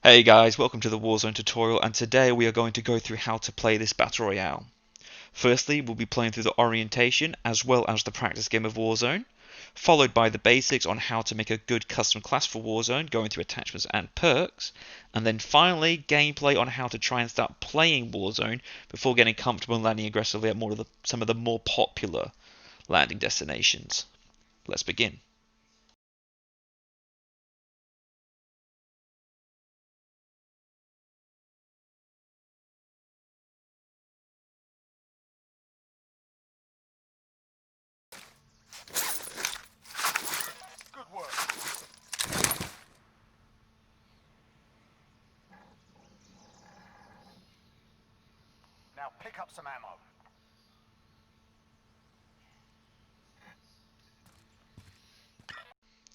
Hey guys, welcome to the Warzone tutorial, and today we are going to go through how to play this Battle Royale. Firstly, we'll be playing through the orientation as well as the practice game of Warzone, followed by the basics on how to make a good custom class for Warzone, going through attachments and perks, and then finally gameplay on how to try and start playing Warzone before getting comfortable and landing aggressively at some of the more popular landing destinations. Let's begin. Good work. Now pick up some ammo.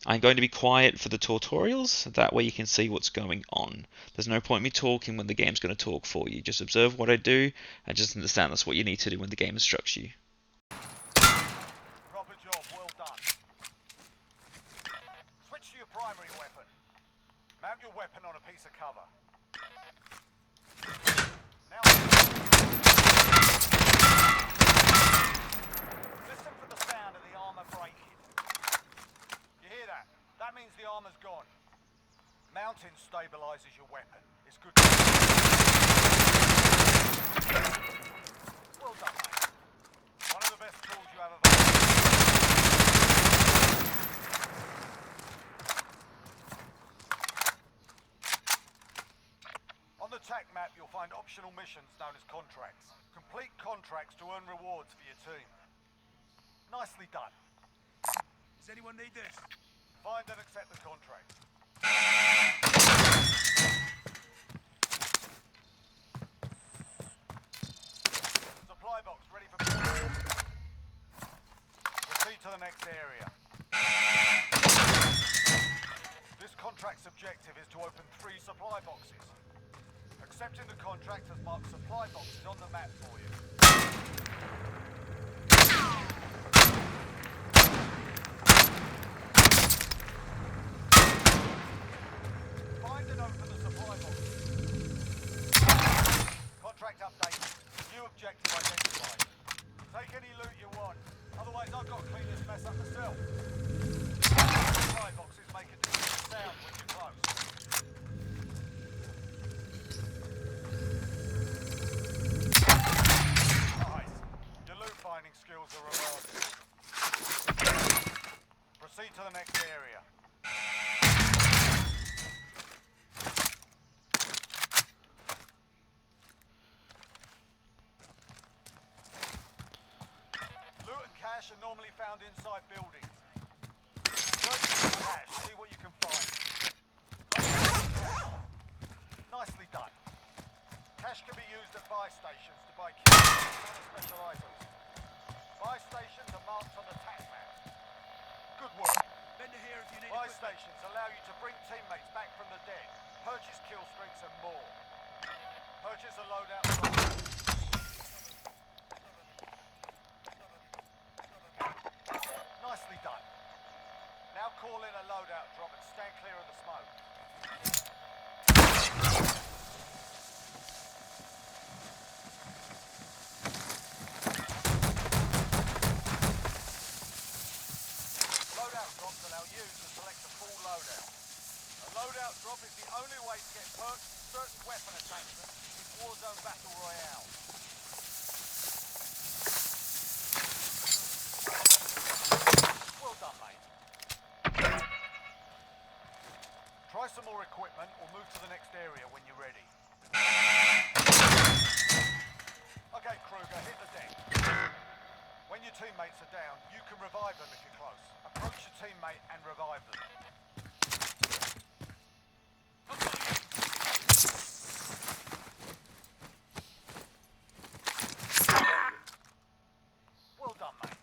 I'm going to be quiet for the tutorials, that way you can see what's going on. There's no point me talking when the game's going to talk for you. Just observe what I do and just understand that's what you need to do when the game instructs you. Proper job, well done. Switch to your primary weapon. Mount your weapon on a piece of cover. Now listen for the sound of the armor breaking. You hear that? That means the armor's gone. Mounting stabilizes your weapon. It's good. Well done, mate. One of the best tools you have available. On the TAC map, you'll find optional missions known as contracts. Complete contracts to earn rewards for your team. Nicely done. Does anyone need this? Find and accept the contract. Supply box ready for purchase. Proceed to the next area. This contract's objective is to open 3 supply boxes. Accepting the contract has marked supply boxes on the map for you. Find and open the supply boxes. Contract updated. New objective identified. Take any loot you want. Otherwise I've got to clean this mess up myself. Supply boxes make a distinct sound when you're close. Nice. Your loot finding skills are remarkable. Proceed to the next area. Loot and cash are normally found inside buildings. Search for the cash, see what you can find. Nicely done. Cash can be used at buy stations to buy kits and other special items. Buy stations are marked on the TAC map. Good work. Vendor here if you need Buy equipment. stations allow you to bring teammates back from the dead, purchase kill streaks and more. Purchase a loadout drop. Nicely done. Now call in a loadout drop and stand clear of the smoke. Loadout drops allow you to select a full loadout. A loadout drop is the only way to get perks and certain weapon attachments in Warzone Battle Royale. Well done, mate. Try some more equipment or move to the next area when you're ready. Okay, Kruger, hit the deck. When your teammates are down, you can revive them if you're close. Approach your teammate and revive them. Well done, mate.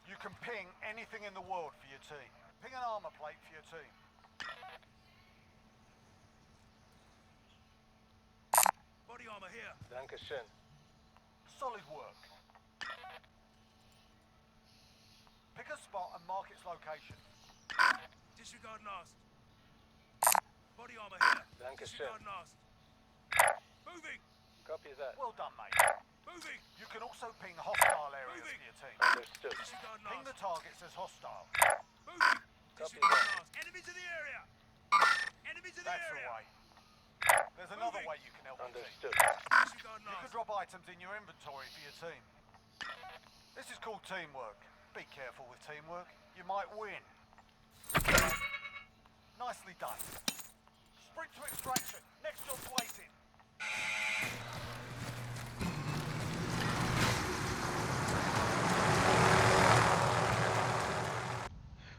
You can ping anything in the world for your team. Ping an armor plate for your team. Body armor here. Dankeschön. Solid work. Pick a spot and mark its location. Disregard last. Body Body armor here. Dankeschön. Disregard last. Moving. Copy that. Well done, mate. Moving. You can also ping hostile areas for your team. Understood. Disregard Ping the last. targets as hostile. Moving. Copy Disregard that. last. Enemies in the area. Enemies in the That's the area. way. There's another way you can help the team. Disregard You can last. drop items in your inventory for your team. This is called teamwork. Be careful with teamwork. You might win. Nicely done. Sprint to extraction. Next job's waiting.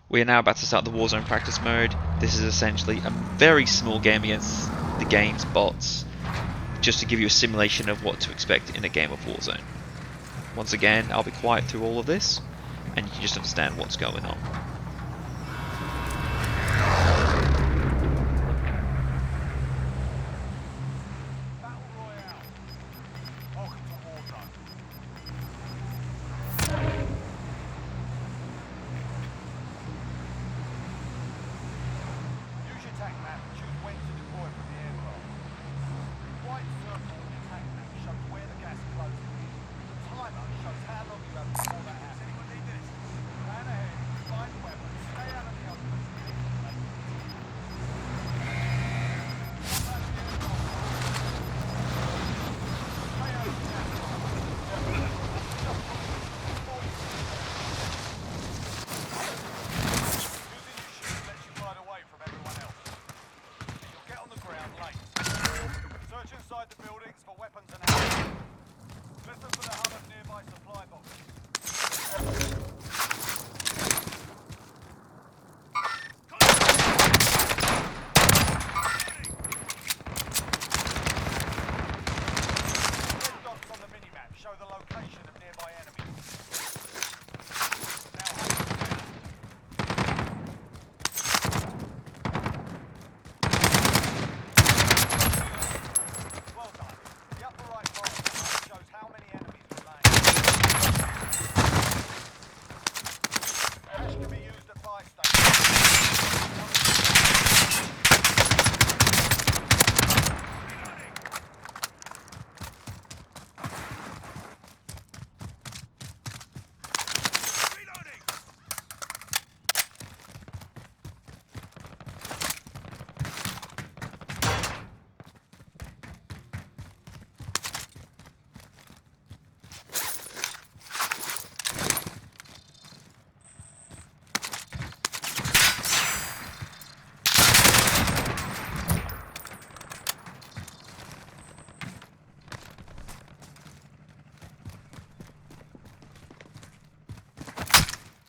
We are now about to start the Warzone practice mode. This is essentially a very small game against the game's bots, just to give you a simulation of what to expect in a game of Warzone. Once again, I'll be quiet through all of this, and you can just understand what's going on. Battle Royale. Welcome to Warzone. Use your tac map and choose when to deploy from the aircraft. The white circle on your tac map shows where the gas is closing in. The timer shows how long you have before that happens. Anyone need this? Plan ahead, find weapons, stay out of the open. Search inside the buildings for weapons and ammo. Listen for the hum of nearby supply boxes. Red dots on the minimap show the location of nearby enemies. Now hold down. Well done. The upper right part of the map shows how many enemies remain. Cash can be used at buy stations. Reloading.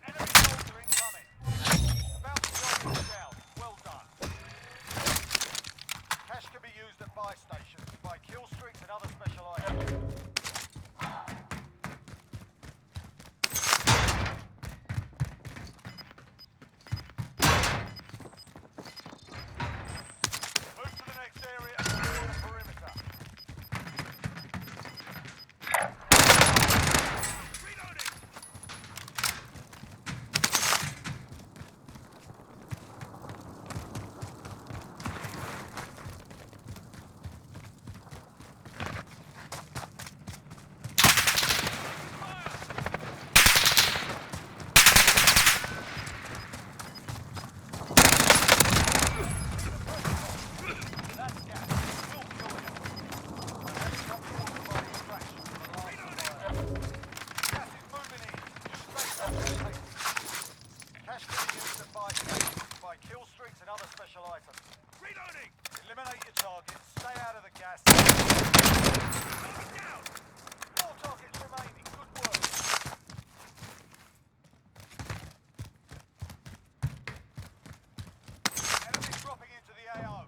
Enemy soldier incoming. About to drop you down. Well done. Cash can be used at buy stations to buy kill streaks and other special items. Move to the next area and secure the perimeter. Reloading. That's gas. We'll kill you. Next up, you want to buy extraction from the last supplier. Gas is moving in. Stay safe. Cash can be used at buy stations to buy kill streaks and other special items. Reloading. Eliminate your targets. Stay out of the gas. Target down. 4 targets remaining. Good work. Enemies dropping into the AO.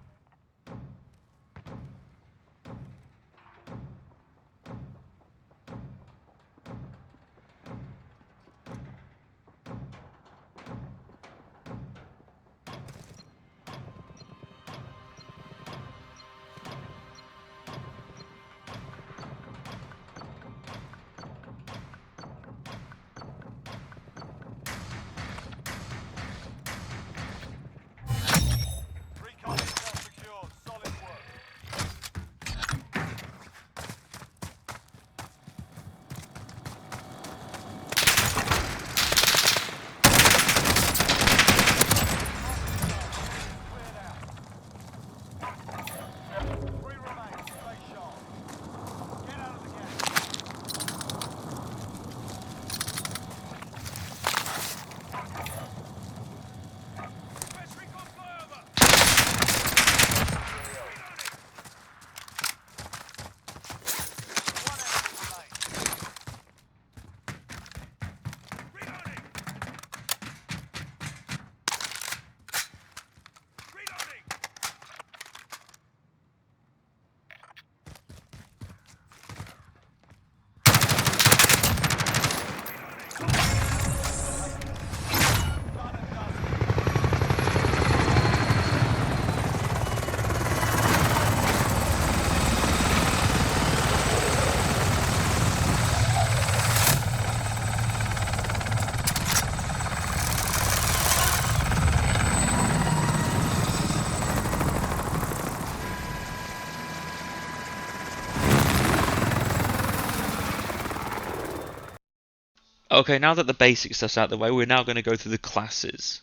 Okay, now that the basic stuff's out of the way, we're now going to go through the classes.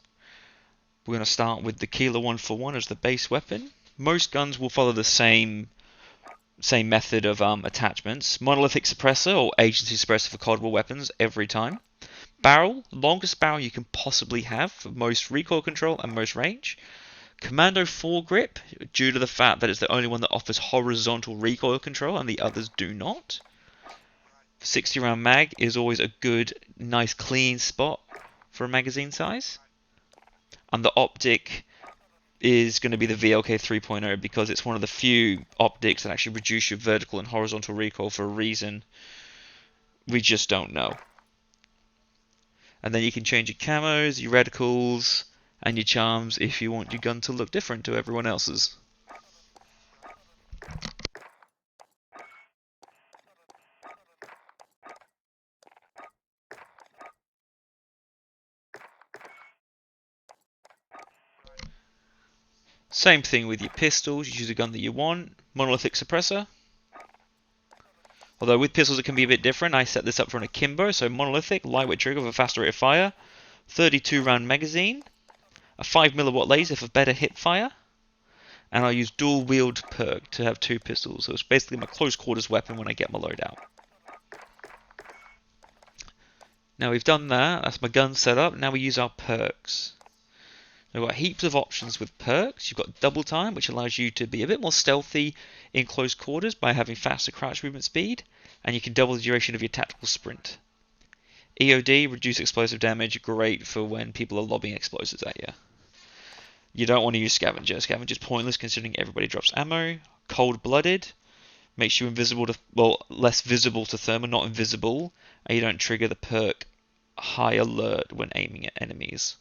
We're going to start with the Keeler 141 as the base weapon. Most guns will follow the same method of attachments. Monolithic suppressor or agency suppressor for Cold War weapons every time. Barrel, longest barrel you can possibly have for most recoil control and most range. Commando foregrip, due to the fact that it's the only one that offers horizontal recoil control and the others do not. 60 round mag is always a good, nice, clean spot for a magazine size. And the optic is going to be the VLK 3.0 because it's one of the few optics that actually reduce your vertical and horizontal recoil for a reason we just don't know. And then you can change your camos, your reticles, and your charms if you want your gun to look different to everyone else's. Same thing with your pistols, you choose a gun that you want. Monolithic suppressor. Although with pistols it can be a bit different. I set this up for an akimbo, so monolithic, lightweight trigger with a faster rate of fire, 32 round magazine, a 5mm laser for better hip fire, and I use dual wield perk to have two pistols, so it's basically my close quarters weapon when I get my loadout. Now we've done that, that's my gun set up, now we use our perks. We've got heaps of options with perks. You've got double time, which allows you to be a bit more stealthy in close quarters by having faster crouch movement speed, and you can double the duration of your tactical sprint. EOD, reduce explosive damage, great for when people are lobbing explosives at you. You don't want to use Scavenger. Scavenger's pointless considering everybody drops ammo. Cold-blooded, makes you invisible to, well, less visible to thermal, not invisible, and you don't trigger the perk High Alert when aiming at enemies.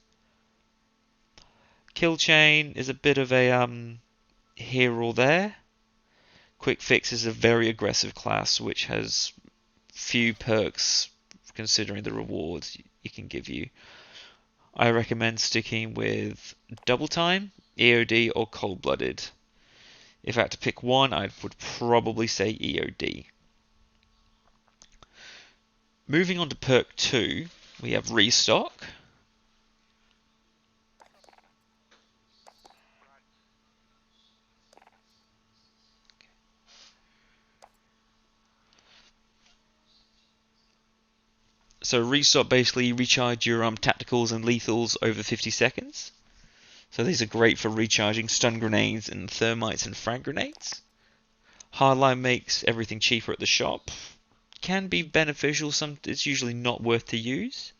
Kill Chain is a bit of a here or there. Quick Fix is a very aggressive class which has few perks considering the rewards it can give you. I recommend sticking with Double Time, EOD, or Cold Blooded. If I had to pick one, I would probably say EOD. Moving on to perk 2, we have Restock. So Restock basically recharge your tacticals and lethals over 50 seconds. So these are great for recharging stun grenades and thermites and frag grenades. Hardline makes everything cheaper at the shop. Can be beneficial, it's usually not worth to use.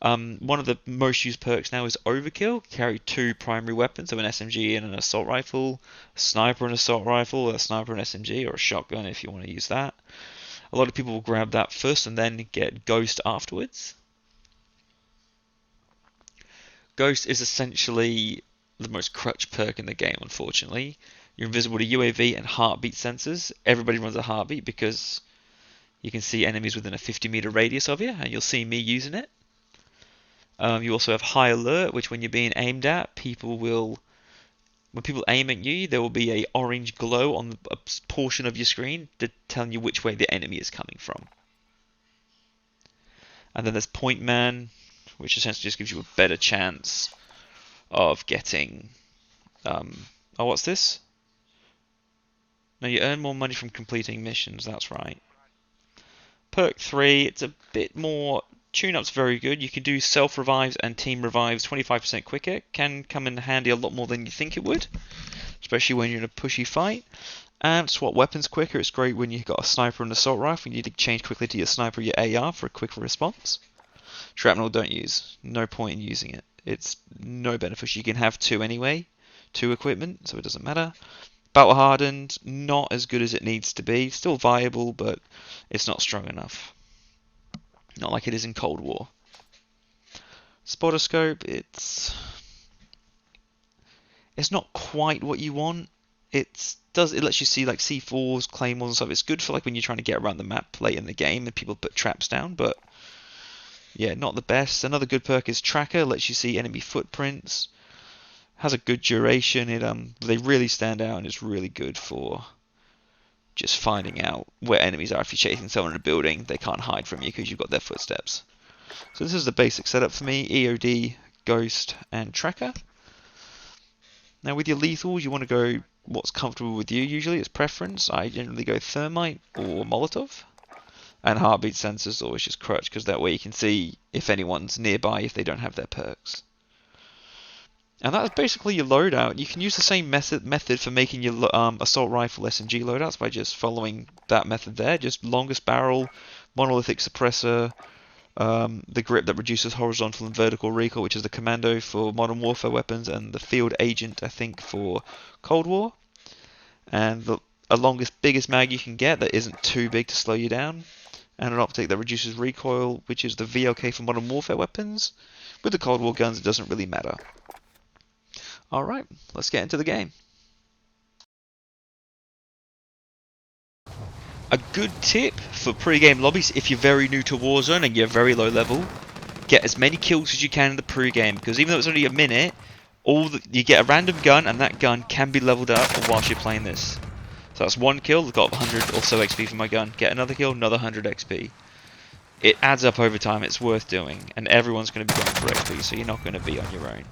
One of the most used perks now is Overkill. Carry two primary weapons, so an SMG and an assault rifle, a sniper and assault rifle, a sniper and SMG, or a shotgun if you want to use that. A lot of people will grab that first and then get Ghost afterwards. Ghost is essentially the most crutch perk in the game, unfortunately. You're invisible to UAV and heartbeat sensors. Everybody runs a heartbeat because you can see enemies within a 50-meter radius of you, and you'll see me using it. You also have High Alert, which when you're being aimed at, when people aim at you, there will be a orange glow on a portion of your screen telling you which way the enemy is coming from. And then there's Point Man, which essentially just gives you a better chance of getting... oh, what's this? No, you earn more money from completing missions, that's right. Perk 3, it's a bit more... Tune-up's very good. You can do self-revives and team revives 25% quicker. Can come in handy a lot more than you think it would, especially when you're in a pushy fight. And swap weapons quicker. It's great when you've got a sniper and assault rifle. You need to change quickly to your sniper or your AR for a quicker response. Shrapnel don't use. No point in using it. It's no beneficial. You can have two anyway. Two equipment, so it doesn't matter. Battle hardened, not as good as it needs to be. Still viable, but it's not strong enough. Not like it is in Cold War. Spotter scope, it's not quite what you want. It lets you see like C4s, claymores and stuff. It's good for like when you're trying to get around the map late in the game and people put traps down, but yeah, not the best. Another good perk is Tracker, lets you see enemy footprints. Has a good duration. They really stand out and it's really good for just finding out where enemies are. If you're chasing someone in a building, they can't hide from you because you've got their footsteps. So this is the basic setup for me: EOD, Ghost, and Tracker. Now with your lethals, you want to go what's comfortable with you. Usually it's preference. I generally go Thermite or Molotov. And heartbeat sensors always just crutch, because that way you can see if anyone's nearby if they don't have their perks. And that's basically your loadout. You can use the same method for making your assault rifle SMG loadouts by just following that method there. Just longest barrel, monolithic suppressor, the grip that reduces horizontal and vertical recoil, which is the commando for Modern Warfare weapons, and the field agent, I think, for Cold War. And a longest, biggest mag you can get that isn't too big to slow you down. And an optic that reduces recoil, which is the VLK for Modern Warfare weapons. With the Cold War guns, it doesn't really matter. Alright, let's get into the game. A good tip for pre-game lobbies, if you're very new to Warzone and you're very low level, get as many kills as you can in the pre-game, because even though it's only a minute, you get a random gun, and that gun can be leveled up whilst you're playing this. So that's one kill, I've got 100 or so XP for my gun. Get another kill, another 100 XP. It adds up over time, it's worth doing, and everyone's going to be going for XP, so you're not going to be on your own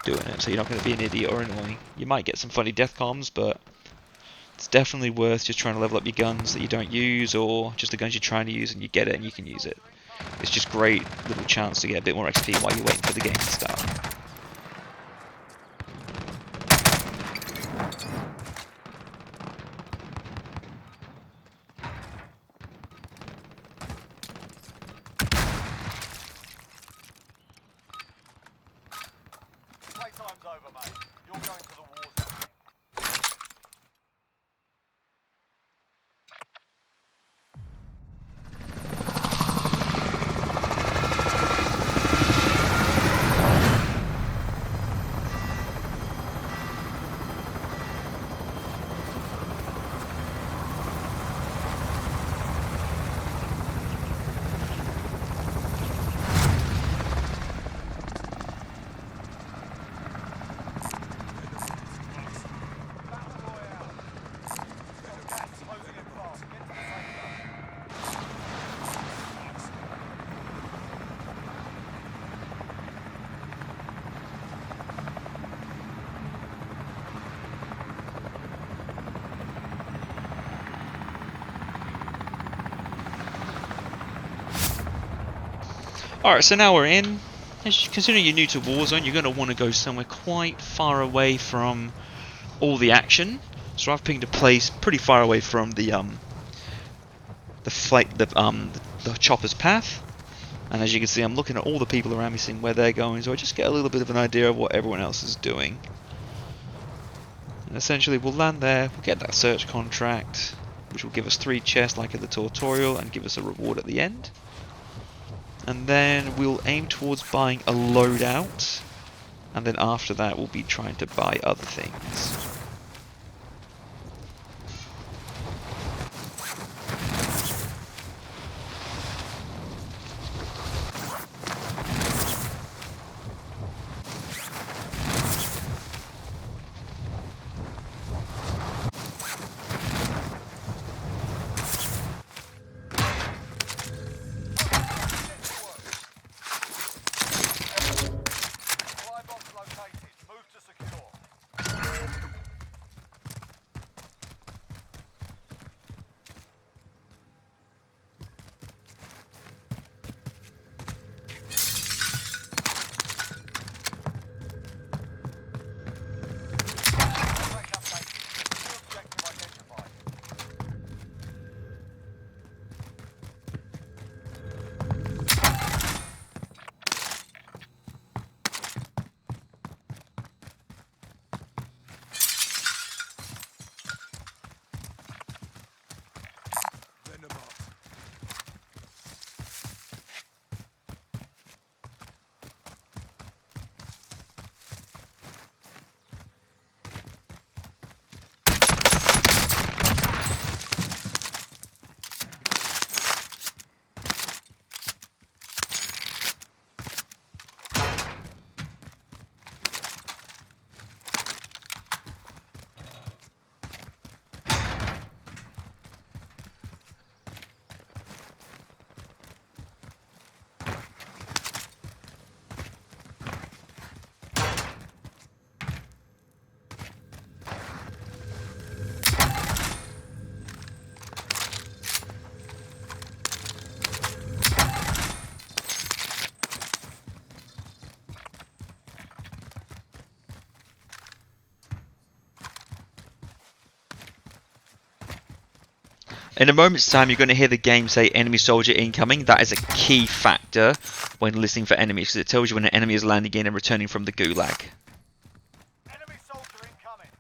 doing it, so you're not going to be an idiot or annoying. You might get some funny death comms, but it's definitely worth just trying to level up your guns that you don't use, or just the guns you're trying to use and you get it and you can use it. It's just great little chance to get a bit more XP while you're waiting for the game to start. Playtime's over, mate. You're going to the war zone. Battle Royale. Gas closing in fast. Get to the safe zone. Alright, so now we're in. Considering you're new to Warzone, you're going to want to go somewhere quite far away from all the action. So I've pinged a place pretty far away from the chopper's path. And as you can see, I'm looking at all the people around me, seeing where they're going, so I just get a little bit of an idea of what everyone else is doing. And essentially, we'll land there, we'll get that search contract, which will give us 3 chests like in the tutorial, and give us a reward at the end. And then we'll aim towards buying a loadout, and then after that we'll be trying to buy other things. Supply box located. Move to secure. In a moment's time, you're going to hear the game say enemy soldier incoming. That is a key factor when listening for enemies, because it tells you when an enemy is landing in and returning from the gulag. Enemy soldier incoming.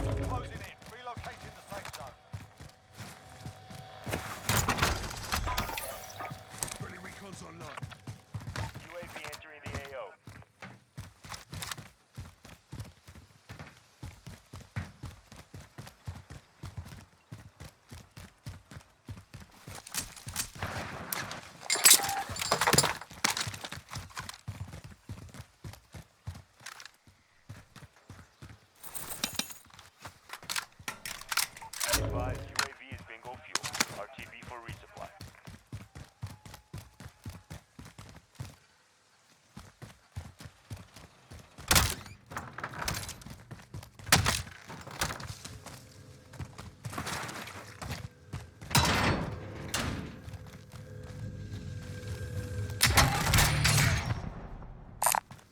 Gas is closing in. Relocating the safe zone. Friendly recon's online. UAV entering the AO. Advised UAV is bingo fuel. RTB for resupply.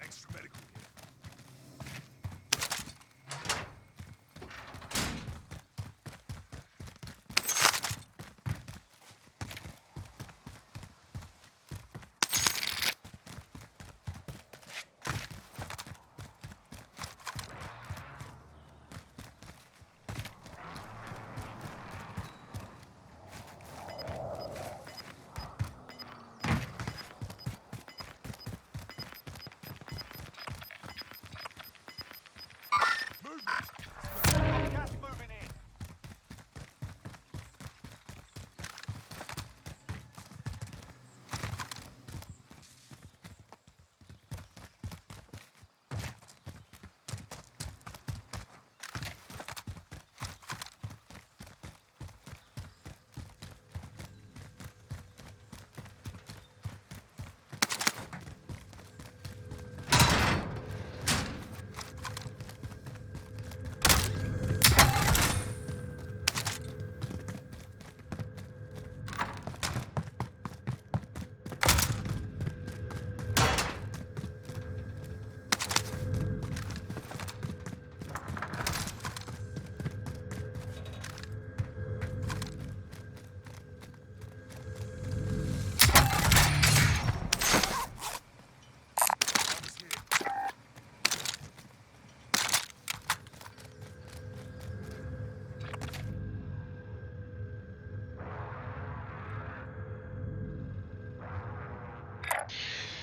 Extra medical here. Gas moving in.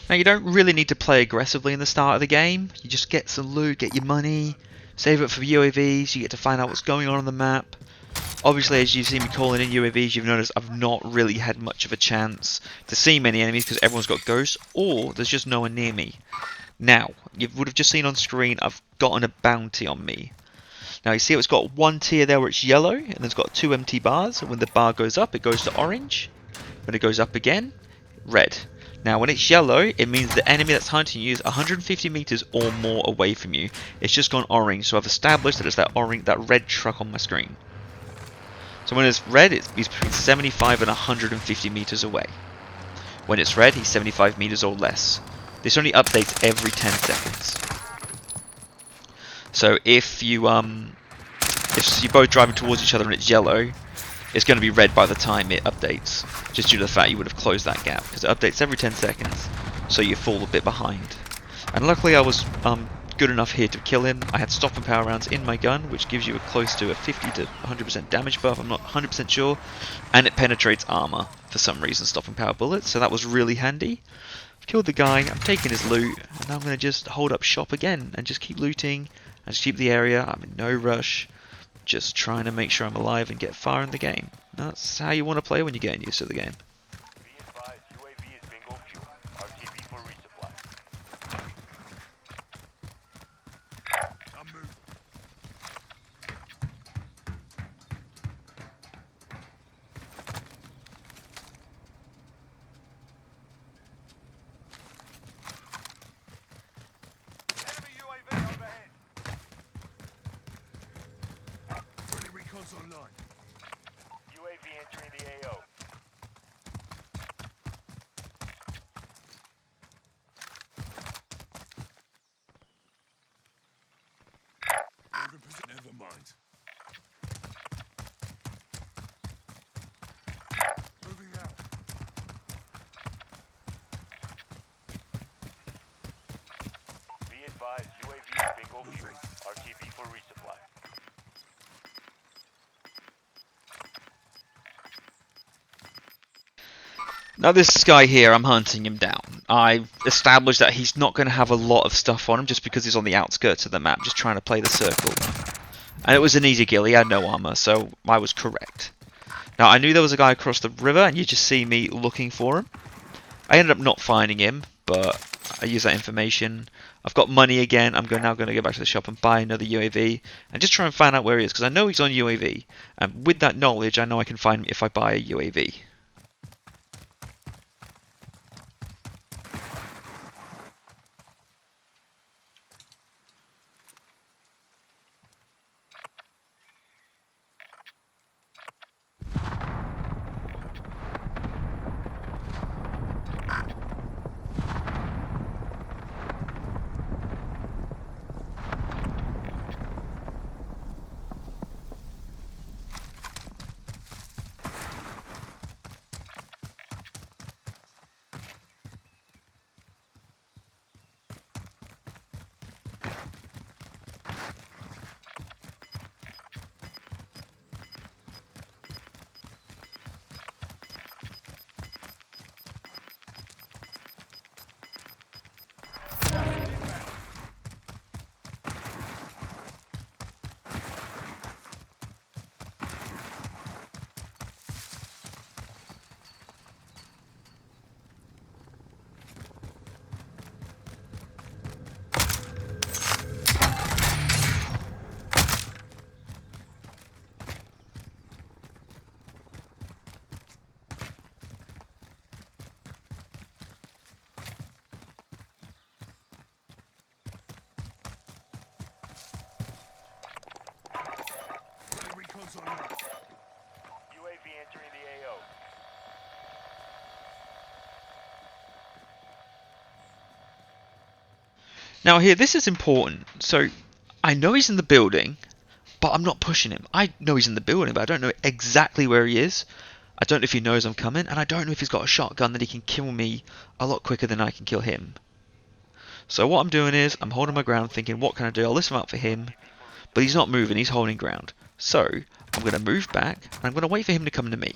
Now you don't really need to play aggressively in the start of the game. You just get some loot, get your money, save it for UAVs, you get to find out what's going on the map. Obviously, as you've seen me calling in UAVs, you've noticed I've not really had much of a chance to see many enemies because everyone's got ghosts, or there's just no one near me. Now, you would have just seen on screen I've gotten a bounty on me. Now you see it's got one tier there where it's yellow, and then it's got 2 empty bars, and when the bar goes up, it goes to orange. When it goes up again, red. Now when it's yellow, it means the enemy that's hunting you is 150 meters or more away from you. It's just gone orange, so I've established that it's that red truck on my screen. So when it's red, he's between 75 and 150 meters away. When it's red, he's 75 meters or less. This only updates every 10 seconds. So if you're both driving towards each other and it's yellow, it's going to be red by the time it updates, just due to the fact you would have closed that gap, because it updates every 10 seconds, so you fall a bit behind. And luckily I was good enough here to kill him. I had stop and power rounds in my gun, which gives you a close to a 50 to 100% damage buff, I'm not 100% sure, and it penetrates armor for some reason, stop and power bullets, so that was really handy. I've killed the guy, I'm taking his loot, and now I'm going to just hold up shop again, and just keep looting, and just keep the area. I'm in no rush. Just trying to make sure I'm alive and get far in the game. That's how you want to play when you're getting used to the game. Be advised, UAV is bingo fuel. RTB for resupply. I'm moving. Enemy UAV overhead. Friendly recon's online. UAV entering the AO. Moving position. Never mind. Moving out. Be advised, UAV is bingo fuel. RTB for resupply. Now this guy here, I'm hunting him down. I've established that he's not going to have a lot of stuff on him just because he's on the outskirts of the map, just trying to play the circle. And it was an easy kill, he had no armor, so I was correct. Now I knew there was a guy across the river, and you just see me looking for him. I ended up not finding him, but I used that information. I've got money again. I'm now going to go back to the shop and buy another UAV and just try and find out where he is, because I know he's on UAV. And with that knowledge, I know I can find him if I buy a UAV. Friendly recon's online. UAV entering the AO. Now here, this is important. So I know he's in the building, but I'm not pushing him. I know he's in the building, but I don't know exactly where he is. I don't know if he knows I'm coming, and I don't know if he's got a shotgun that he can kill me a lot quicker than I can kill him. So what I'm doing is, I'm holding my ground thinking, what can I do? I'll listen out for him, but he's not moving, he's holding ground. So, I'm going to move back, and I'm going to wait for him to come to me.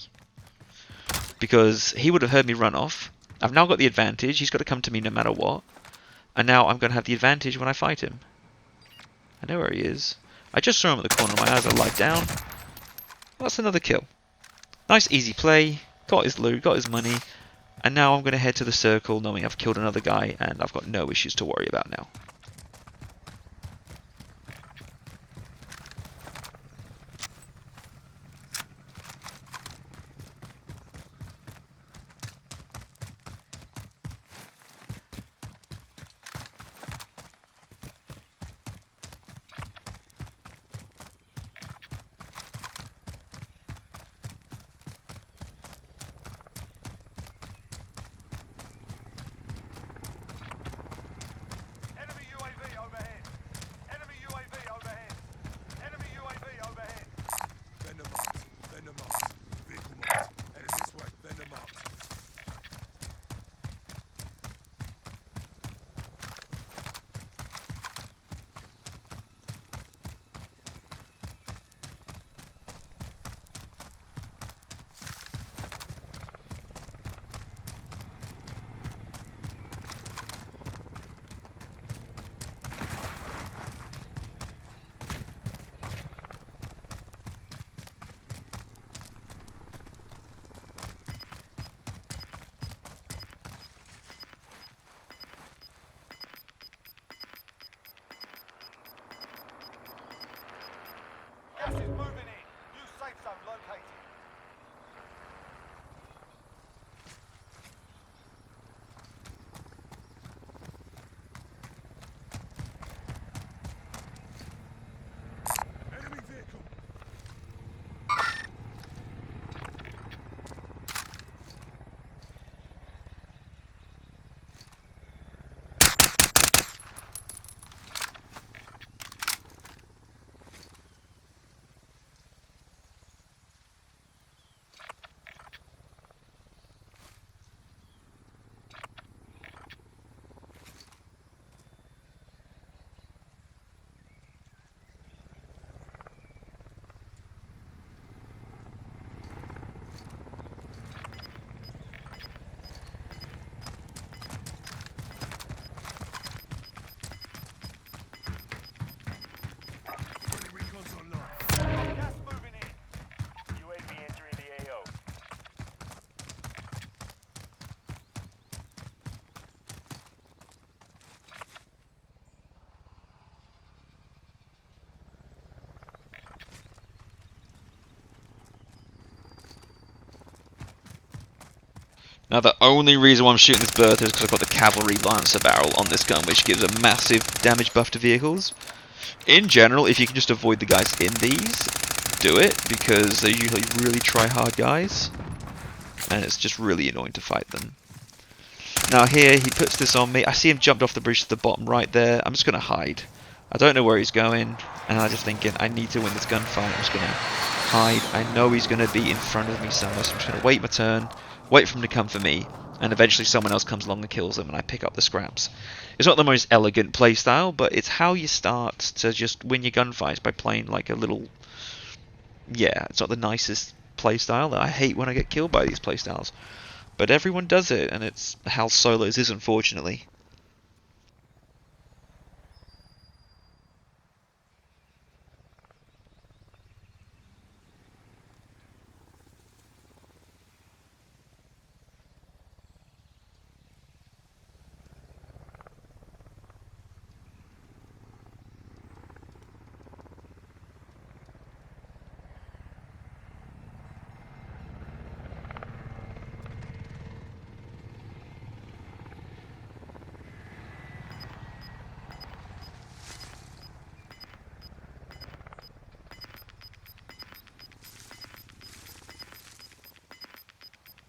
Because he would have heard me run off. I've now got the advantage, he's got to come to me no matter what. And now I'm going to have the advantage when I fight him. I know where he is. I just saw him at the corner of my eyes, I lied down. That's another kill. Nice easy play, got his loot, got his money, and now I'm going to head to the circle knowing I've killed another guy and I've got no issues to worry about now. Enemy Now the only reason why I'm shooting this Bertha is because I've got the Cavalry Lancer barrel on this gun, which gives a massive damage buff to vehicles. In general, if you can just avoid the guys in these, do it, because they're usually really try-hard guys, and it's just really annoying to fight them. Now here, he puts this on me. I see him jumped off the bridge to the bottom right there. I'm just going to hide. I don't know where he's going, and I'm just thinking, I need to win this gunfight. I'm just going to hide. I know he's going to be in front of me somewhere, so I'm just going to wait my turn, wait for him to come for me, and eventually someone else comes along and kills him, and I pick up the scraps. It's not the most elegant playstyle, but it's how you start to just win your gunfights, by playing like a little... Yeah, it's not the nicest playstyle. I hate when I get killed by these playstyles. But everyone does it, and it's how solos is, unfortunately.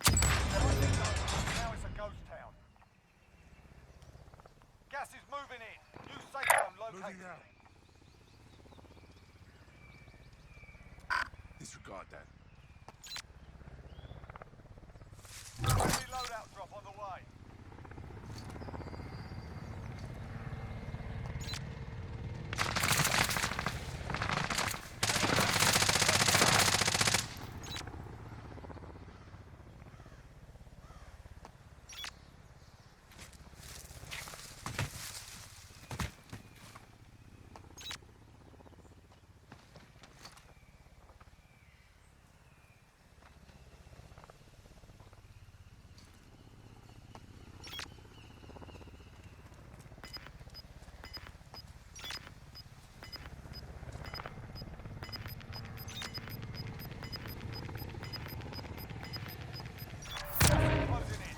Now it's a ghost town. Gas is moving in. New safe zone Moving located. out. Disregard that. Friendly loadout drop on the way. Gas is closing in.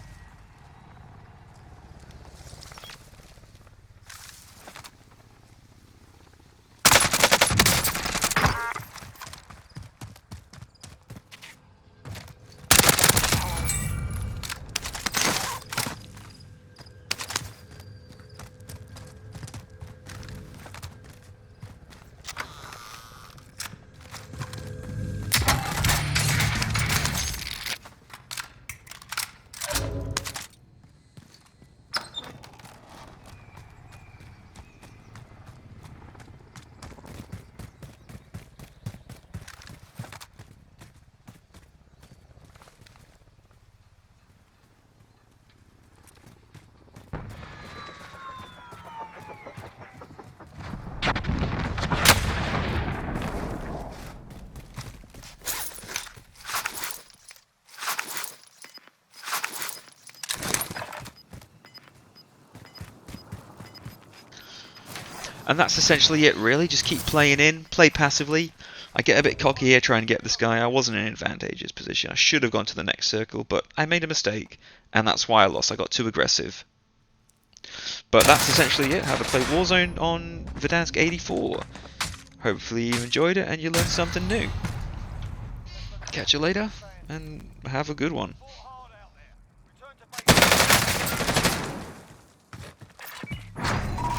And that's essentially it, really. Just keep playing in, play passively. I get a bit cocky here trying to get this guy. I wasn't in an advantageous position. I should have gone to the next circle, but I made a mistake, and that's why I lost. I got too aggressive. But that's essentially it, how to play Warzone on Verdansk 84. Hopefully you enjoyed it and you learned something new. Catch you later, and have a good one.